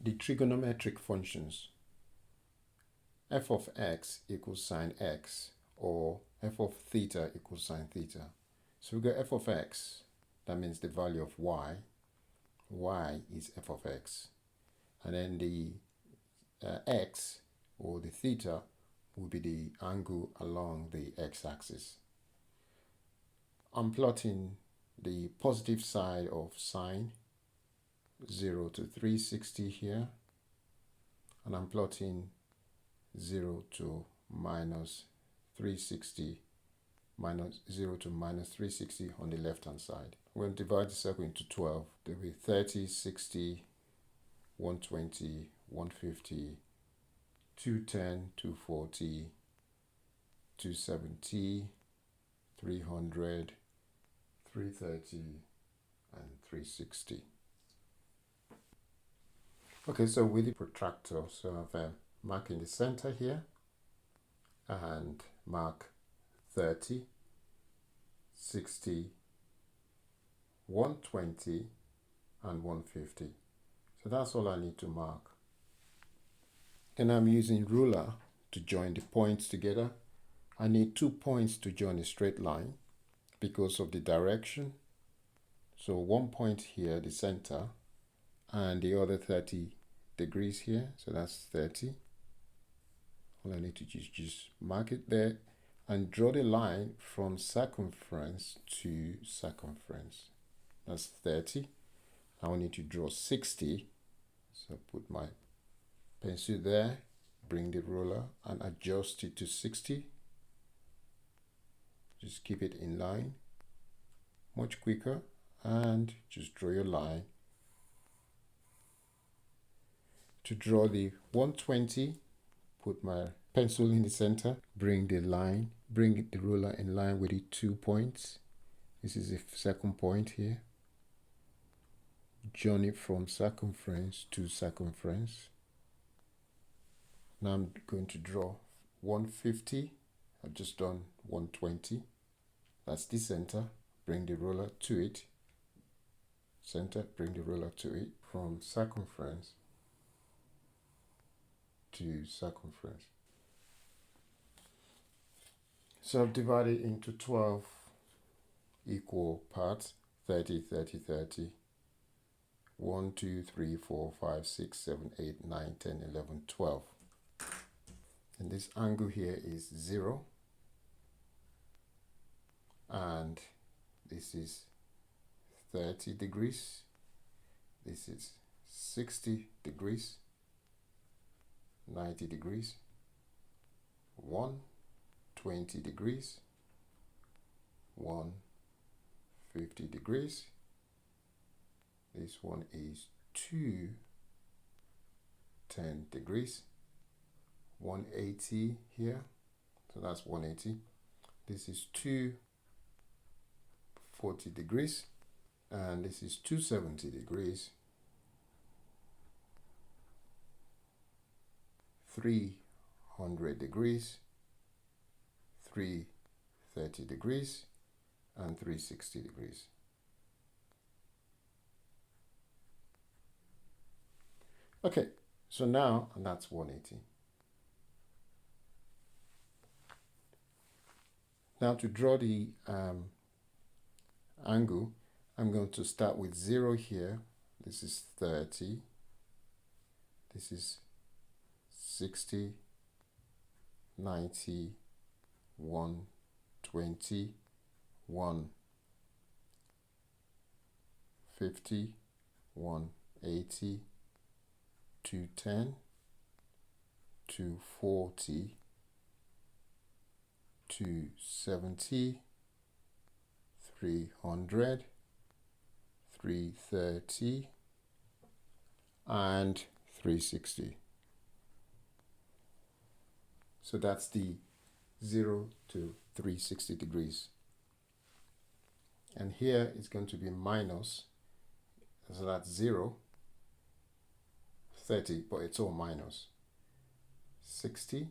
the trigonometric functions. F of x equals sine x, or f of theta equals sine theta. So we got f of x, that means the value of y. Y is f of x. And then the x, or the theta, will be the angle along the x-axis. I'm plotting the positive side of sine 0 to 360 here, and I'm plotting 0 to minus 360, minus 0 to minus 360 on the left hand side. I'm going to divide the circle into 12. There will be 30, 60, 120, 150, 210, 240, 270, 300, 330, and 360. Okay, so with the protractor, so I've marked in the center here and mark 30, 60, 120, and 150. So that's all I need to mark. Then I'm using ruler to join the points together. I need 2 points to join a straight line because of the direction. So 1 point here, the center, and the other 30 degrees here. So that's 30. All I need to just mark it there and draw the line from circumference to circumference. That's 30. Now I need to draw 60. So put my pencil there, bring the ruler and adjust it to 60. Just keep it in line, much quicker, and just draw your line. To draw the 120, put my pencil in the center, bring the ruler in line with the 2 points. This is the second point here. Join it from circumference to circumference. Now I'm going to draw 150. I've just done 120. That's the center. Bring the ruler to it. Center, bring the ruler to it. From circumference to circumference. So I've divided into 12 equal parts. 30, 30, 30. 1, 2, 3, 4, 5, 6, 7, 8, 9, 10, 11, 12. And this angle here is 0. And this is 30 degrees. This is 60 degrees. 90 degrees. 120 degrees. 150 degrees. This one is 210 degrees. 180 here, so that's 180. This is 240 degrees, and this is 270 degrees. 300 degrees, 330 degrees, and 360 degrees. Okay, so now, and that's 180. Now to draw the angle, I'm going to start with 0 here. This is 30. This is 60, 90, 120, 150, 180, 210, 240, 270, 300, 330, and 360. So that's the 0 to 360 degrees. And here it's going to be minus, so that's 0, 30, but it's all minus. 60,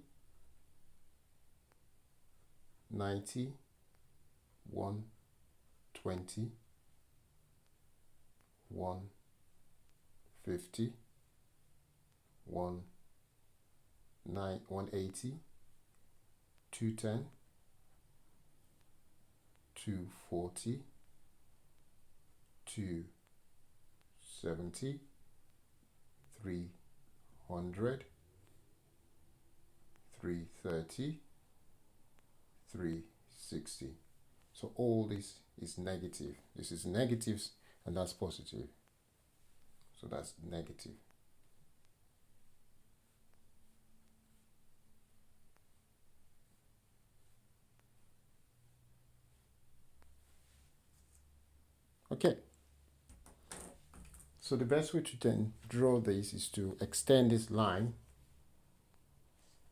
90, 120, 150, 180, 210, 240, 270, 300, 330, 360. So all this is negative. This is negatives and that's positive. So that's negative. Okay. So the best way to then draw this is to extend this line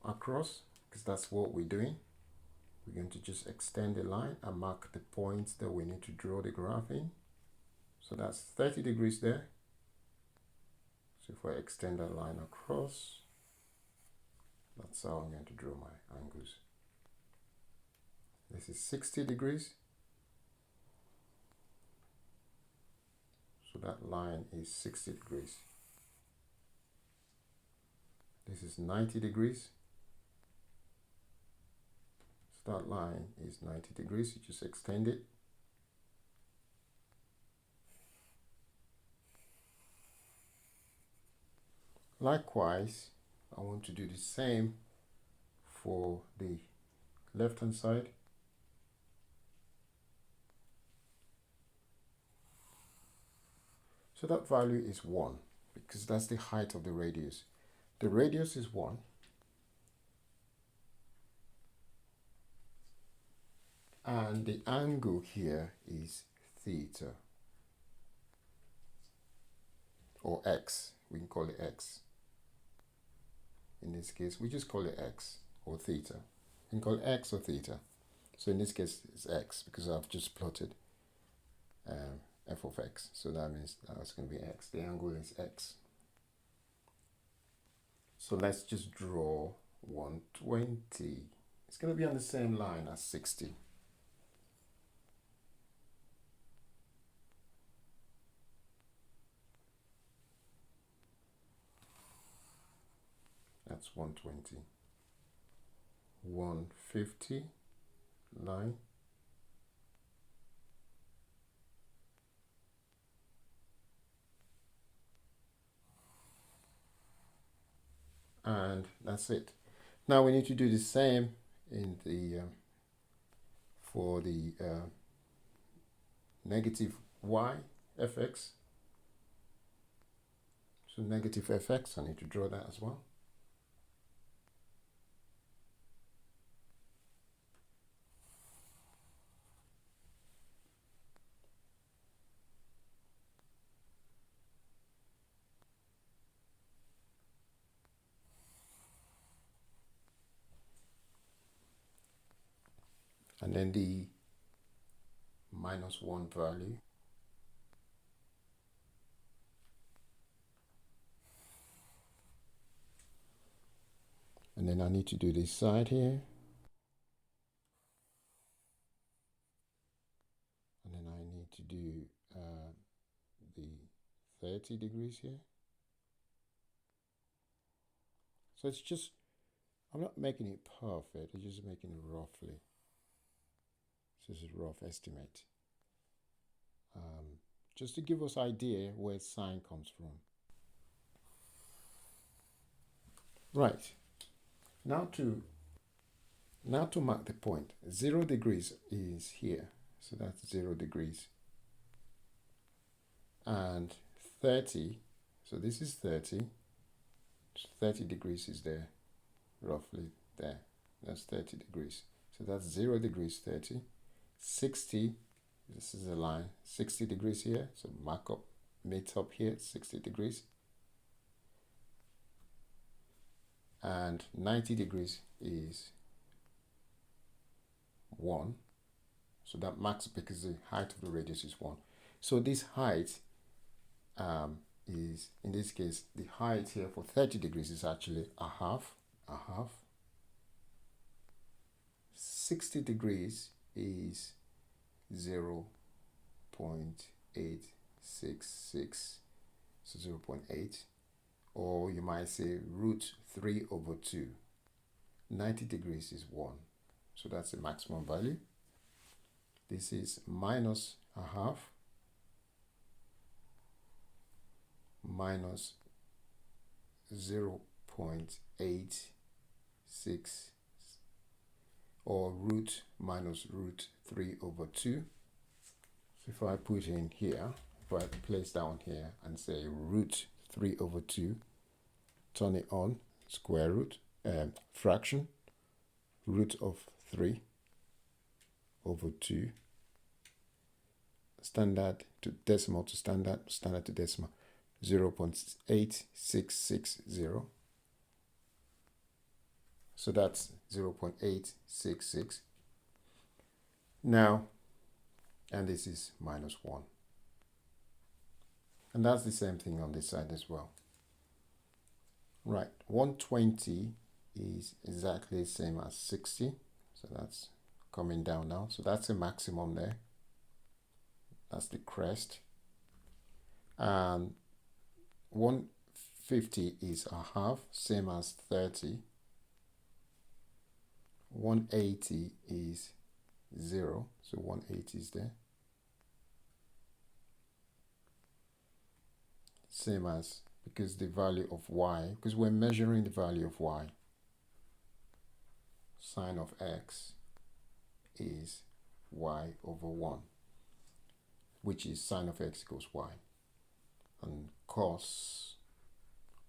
across, because that's what we're doing. We're going to just extend the line and mark the points that we need to draw the graph in. So that's 30 degrees there. So if I extend that line across, that's how I'm going to draw my angles. This is 60 degrees. So that line is 60 degrees. This is 90 degrees. So that line is 90 degrees. You just extend it. Likewise, I want to do the same for the left hand side. So that value is 1 because that's the height of the radius. The radius is 1. And the angle here is theta. Or x. We can call it x. In this case, we just call it x or theta. We can call it x or theta. So in this case, it's x because I've just plotted f of x. So that means that's going to be x. The angle is x. So let's just draw 120. It's going to be on the same line as 60. That's 120. 150 line. And that's it. Now we need to do the same in the for the negative y fx. So negative fx, I need to draw that as well. And then the -1 value. And then I need to do this side here. And then I need to do the 30 degrees here. So it's just, I'm not making it perfect, I'm just making it roughly. So this is a rough estimate. Just to give us idea where sine comes from. Right. Now to mark the point. 0 degrees is here. So that's 0 degrees. And 30, so this is 30. 30 degrees is there, roughly there. That's 30 degrees. So that's 0 degrees, 30. 60, this is a line, 60 degrees here. So mark up, meet up here, 60 degrees. And 90 degrees is 1. So that marks because the height of the radius is 1. So this height is, in this case, the height here for 30 degrees is actually a half. 60 degrees is 0.866, so 0.8, or you might say root 3 over 2. 90 degrees is 1. So that's the maximum value. This is minus a half minus 0.86, or root minus root 3 over 2. So if I put in here, if I place down here and say root 3 over 2, turn it on, square root, fraction, root of 3 over 2, standard to decimal to standard, standard to decimal, 0.8660. So that's 0.866. Now, and this is minus 1. And that's the same thing on this side as well. Right, 120 is exactly the same as 60. So that's coming down now. So that's the maximum there. That's the crest. And 150 is a half, same as 30. 180 is 0, so 180 is there. Same as, because the value of y, because we're measuring the value of y, sine of x is y over 1, which is sine of x equals y. And cos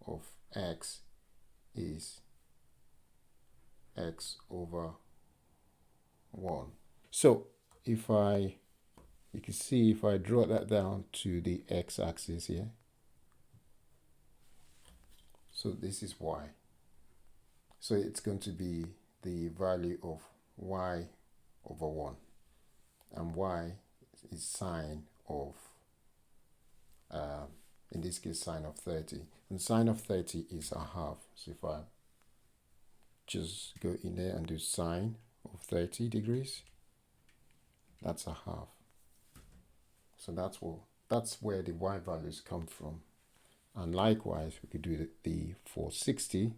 of x is x over 1. So if you can see, if I draw that down to the x-axis here, so this is y. So it's going to be the value of y over 1. And y is sine of, in this case, sine of 30. And sine of 30 is a half. So if I just go in there and do sine of 30 degrees, that's a half. So that's where the y values come from. And likewise, we could do the 460.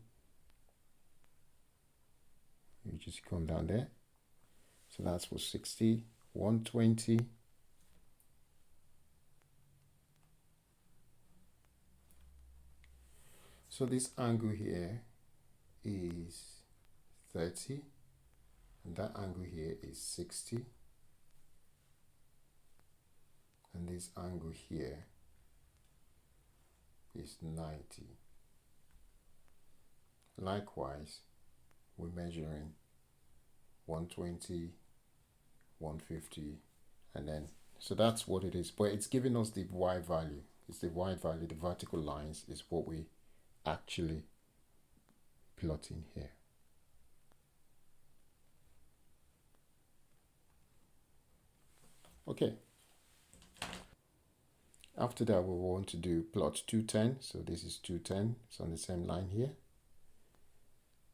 You just come down there. So that's 460, 120. So this angle here is 30, and that angle here is 60, and this angle here is 90. Likewise, we're measuring 120, 150, and then, so that's what it is. But it's giving us the y value. It's the y value, the vertical lines is what we actually plot in here. Okay. After that, we want to do plot 210. So this is 210. It's on the same line here.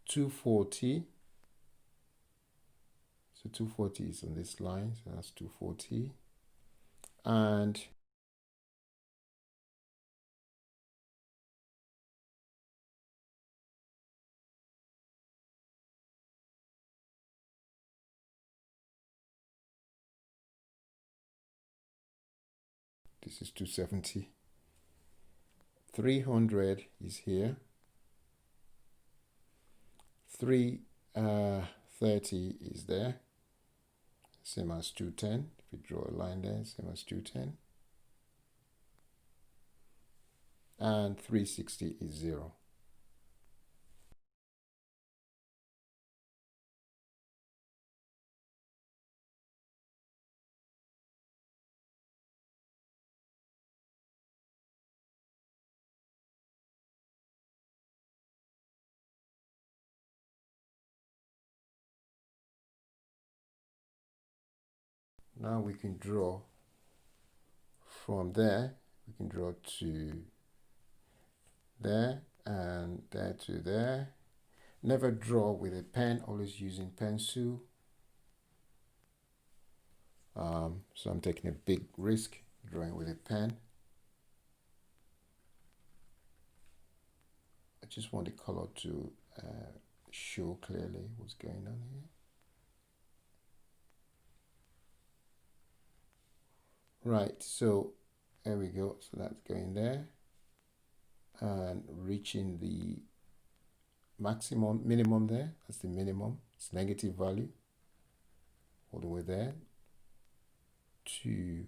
240. So 240 is on this line. So that's 240. And this is 270. 300 is here. 330 is there. Same as 210. If we draw a line there, same as 210. And 360 is 0. Now we can draw from there. We can draw to there and there to there. Never draw with a pen, always using pencil. So I'm taking a big risk drawing with a pen. just want the color to show clearly what's going on here. Right, so there we go. So that's going there and reaching the minimum there. That's the minimum. It's negative value all the way there to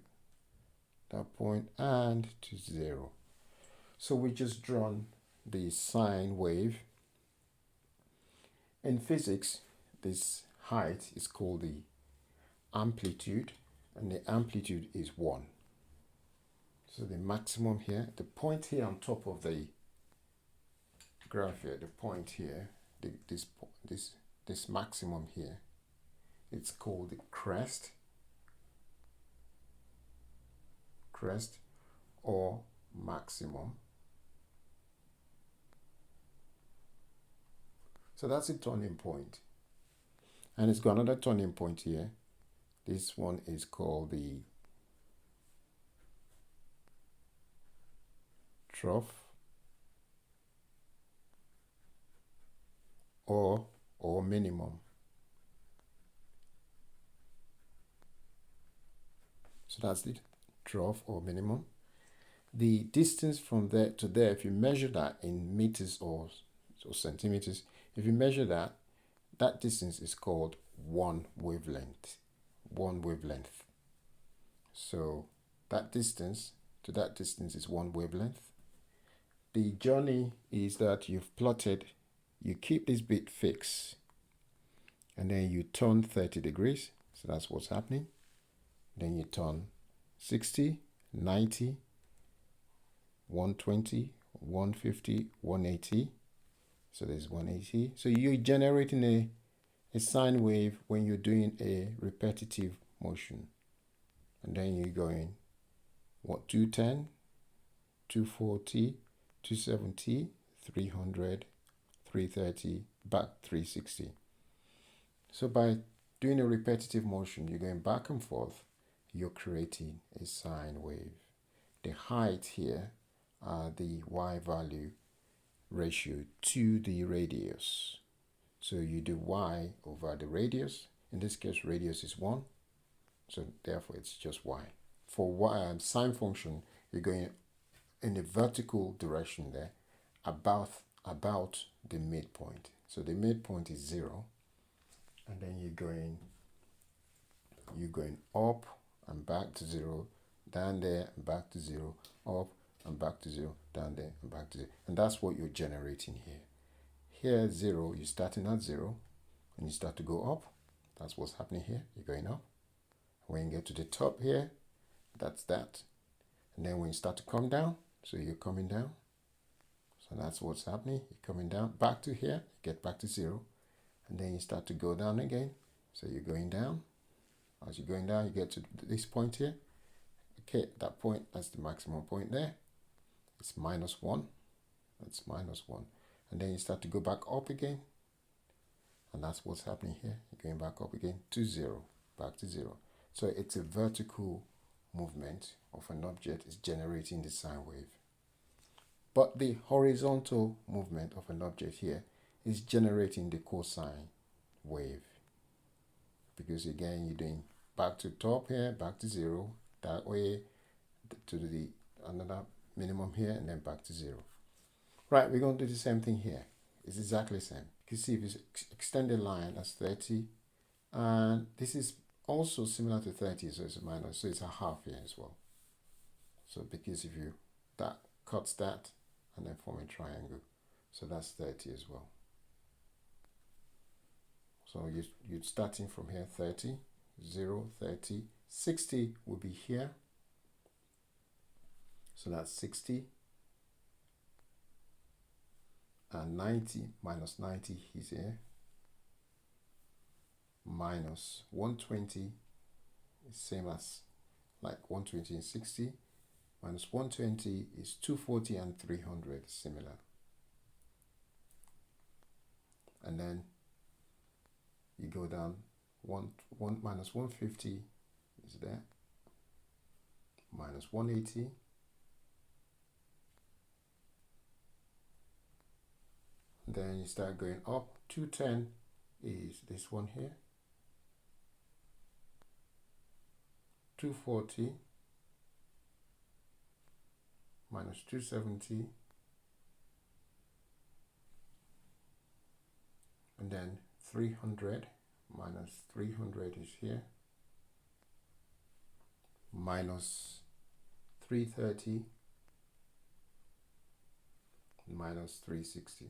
that point and to 0. So we just drawn the sine wave. In physics, this height is called the amplitude, and the amplitude is 1. So the maximum here, the point here on top of the graph here, the point here, this maximum here, it's called the crest or maximum. So that's a turning point. And it's got another turning point here. This one is called the trough or minimum. So that's the trough or minimum. The distance from there to there, if you measure that in meters or centimeters, if you measure that, that distance is called one wavelength. So that distance to that distance is one wavelength. The journey is that you've plotted, you keep this bit fixed, and then you turn 30 degrees. So that's what's happening. Then you turn 60, 90, 120, 150, 180. So there's 180. So you're generating a sine wave when you're doing a repetitive motion. And then you're going, 210, 240, 270, 300, 330, back 360. So by doing a repetitive motion, you're going back and forth, you're creating a sine wave. The height here are the y value ratio to the radius. So you do y over the radius. In this case, radius is 1. So therefore, it's just y. For y sine function, you're going in the vertical direction there, about the midpoint. So the midpoint is 0, and then you're going up and back to 0, down there and back to 0, up and back to 0, down there and back to 0. And that's what you're generating here. Here 0, you're starting at 0, and you start to go up. That's what's happening here. You're going up. When you get to the top here, that's that. And then when you start to come down, so you're coming down. So that's what's happening. You're coming down back to here, you get back to 0, and then you start to go down again. So you're going down. As you're going down, you get to this point here. Okay, that point, that's the maximum point there. It's -1. That's -1. And then you start to go back up again. And that's what's happening here. You're going back up again to 0, back to 0. So it's a vertical movement of an object is generating the sine wave. But the horizontal movement of an object here is generating the cosine wave. Because again, you're doing back to top here, back to 0, that way to the another minimum here, and then back to 0. Right, we're going to do the same thing here. It's exactly the same. You can see if you extend the line, that's 30. And this is also similar to 30, so it's a minus, so it's a half here as well. So because if you, that cuts that, and then form a triangle. So that's 30 as well. So you're starting from here, 30, 0, 30, 60 will be here. So that's 60. And 90 minus 90 is here. Minus 120 is same as like 120 and 60. Minus 120 is 240 and 300, similar. And then you go down, minus 150 is there. Minus 180. then you start going up. 210 is this one here. 240 minus 270, and then 300 minus 300 is here, minus 330 minus 360.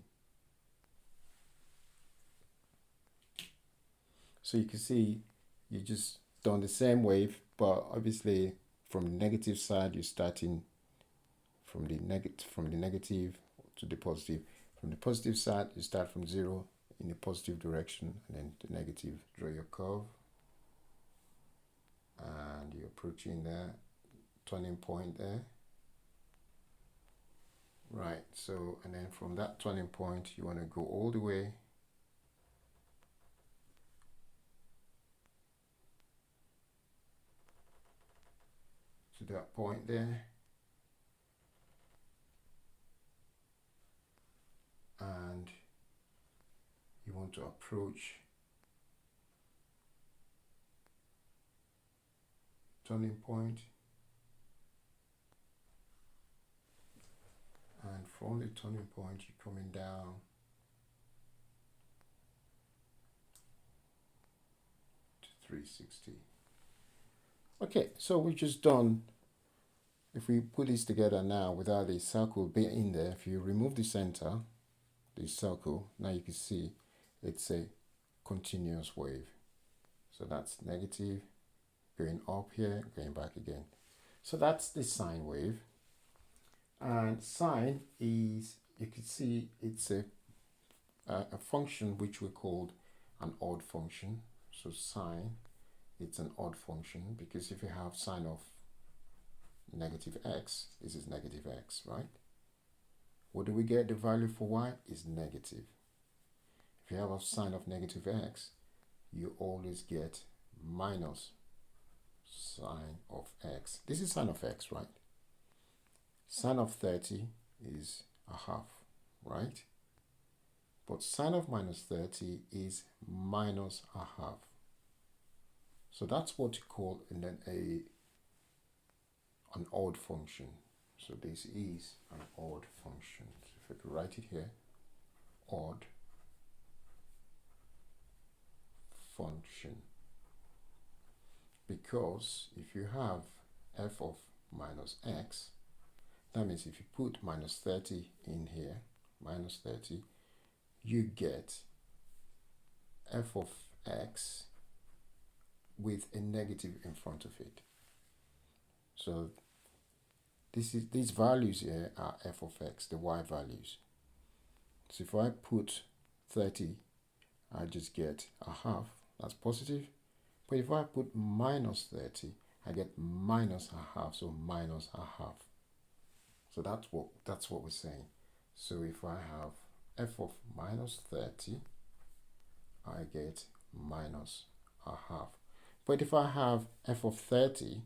So you can see you just done the same wave, but obviously from the negative side you're starting from the negative to the positive. From the positive side you start from 0 in the positive direction, and then the negative. Draw your curve and you're approaching there, turning point there. Right, so and then from that turning point you want to go all the way to that point there, and you want to approach turning point, and from the turning point you're coming down to 360. Okay, so we've just done, if we put this together now without the circle being in there, if you remove the center, the circle, now you can see it's a continuous wave. So that's negative, going up here, going back again. So that's the sine wave. And sine is, you can see it's a function which we called an odd function. So sine, it's an odd function, because if you have sine of negative x, this is negative x, right? What do we get? The value for y is negative. If you have a sine of negative x, you always get minus sine of x. This is sine of x, right? Sine of 30 is a half, right? But sine of minus 30 is minus a half. So that's what you call an odd function. So this is an odd function. So if I could write it here, odd function. Because if you have f of minus x, that means if you put minus 30 in here, minus 30, you get f of x with a negative in front of it. So these values here are f of x, the y values. So if I put 30, I just get a half, that's positive. But if I put minus 30, I get minus a half, so minus a half. So that's what we're saying. So if I have f of minus 30, I get minus a half. But if I have f of 30,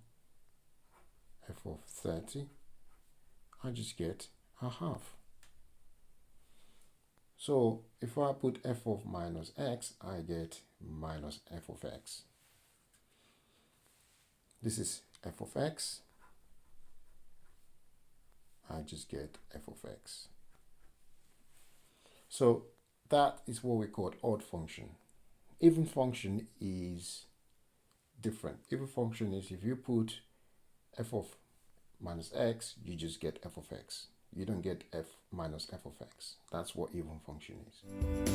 I just get a half. So if I put f of minus x, I get minus f of x. This is f of x. I just get f of x. So that is what we call odd function. Even function is different. Even function is if you put f of minus x, you just get f of x. You don't get f minus f of x. That's what even function is.